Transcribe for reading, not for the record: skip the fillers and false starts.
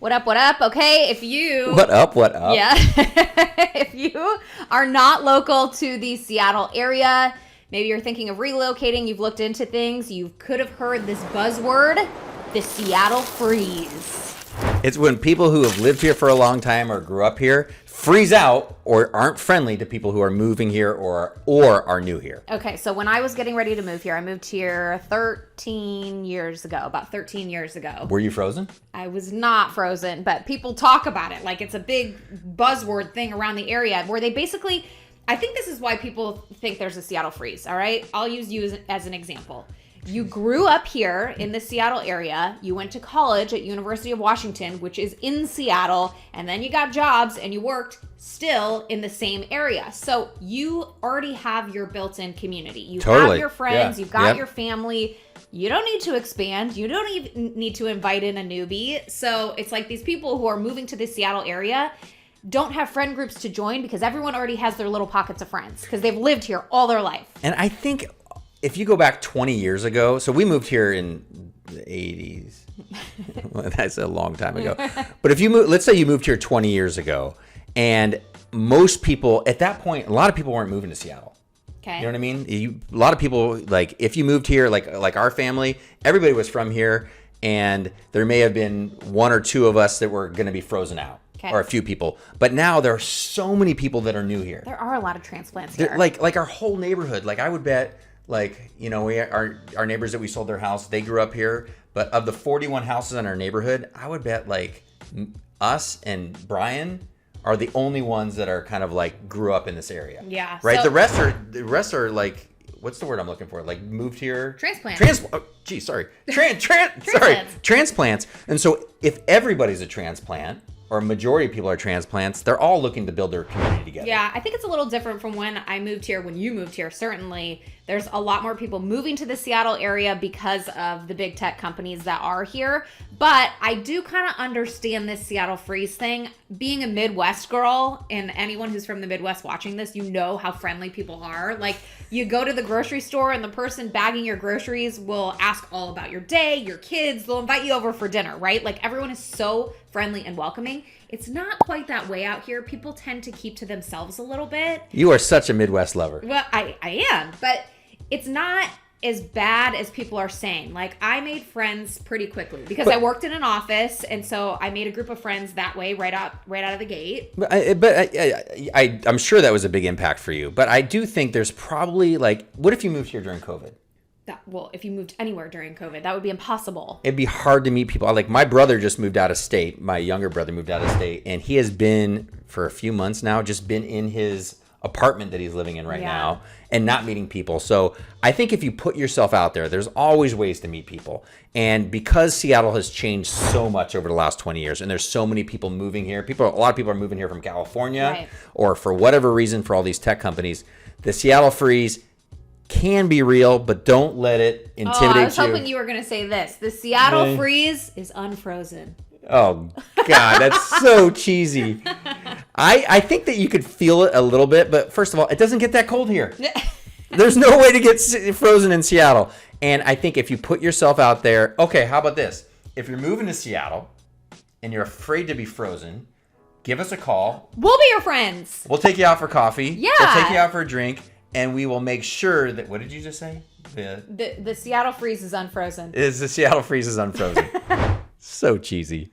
What up, what up? Okay, if you... What up, what up? Yeah. If you are not local to the Seattle area, maybe you're thinking of relocating, you've looked into things, you could have heard this buzzword, the Seattle freeze. It's when people who have lived here for a long time or grew up here freeze out or aren't friendly to people who are moving here or are new here. Okay, so when I was getting ready to move here, I moved here about 13 years ago. Were you frozen? I was not frozen, but people talk about it like it's a big buzzword thing around the area where they basically, I think this is why people think there's a Seattle freeze, all right? I'll use you as an example. You grew up here in the Seattle area, you went to college at University of Washington, which is in Seattle, and then you got jobs and you worked still in the same area. So you already have your built-in community. You have your friends, you've got your family. You don't need to expand. You don't even need to invite in a newbie. So it's like these people who are moving to the Seattle area don't have friend groups to join because everyone already has their little pockets of friends because they've lived here all their life. And I think if you go back 20 years ago, so we moved here in the 80s. Well, that's a long time ago. But if you move, let's say you moved here 20 years ago, and most people at that point, a lot of people weren't moving to Seattle. Okay. You know what I mean? A lot of people, like if you moved here, like our family, everybody was from here, and there may have been one or two of us that were going to be frozen out. Okay. Or a few people. But now there are so many people that are new here. There are a lot of transplants here. Like our whole neighborhood. Like I would bet, like, you know, our neighbors that we sold their house, they grew up here. But of the 41 houses in our neighborhood, I would bet like us and Brian are the only ones that are kind of like grew up in this area. Yeah. Right. So, the rest are like, what's the word I'm looking for? Like moved here. Transplants. Transplants. And so if everybody's a transplant, or a majority of people are transplants, they're all looking to build their community together. Yeah, I think it's a little different from when I moved here, when you moved here. Certainly, there's a lot more people moving to the Seattle area because of the big tech companies that are here. But I do kind of understand this Seattle freeze thing. Being a Midwest girl, and anyone who's from the Midwest watching this, you know how friendly people are. Like, you go to the grocery store and the person bagging your groceries will ask all about your day, your kids. They'll invite you over for dinner, right? Like, everyone is so friendly and welcoming. It's not quite that way out here. People tend to keep to themselves a little bit. You are such a Midwest lover. Well, I am, but it's not as bad as people are saying. Like, I made friends pretty quickly because I worked in an office, and so I made a group of friends that way right out of the gate. I'm sure that was a big impact for you. But I do think there's probably like, what if you moved here during COVID? Well, if you moved anywhere during COVID, that would be impossible. It'd be hard to meet people. Like my brother just moved out of state. My younger brother moved out of state, and he has been for a few months now, just been in his apartment that he's living in right now and not meeting people. So I think if you put yourself out there, there's always ways to meet people. And because Seattle has changed so much over the last 20 years, and there's so many people moving here, a lot of people are moving here from California or for whatever reason for all these tech companies, the Seattle freeze can be real, but don't let it intimidate you. I was hoping you were going to say this. The Seattle freeze is unfrozen. Oh, God, that's so cheesy. I think that you could feel it a little bit, but first of all, it doesn't get that cold here. There's no way to get frozen in Seattle. And I think if you put yourself out there, okay, how about this? If you're moving to Seattle and you're afraid to be frozen, give us a call. We'll be your friends. We'll take you out for coffee. Yeah. We'll take you out for a drink. And we will make sure that, what did you just say? The Seattle freeze is unfrozen. The Seattle freeze is unfrozen. So cheesy.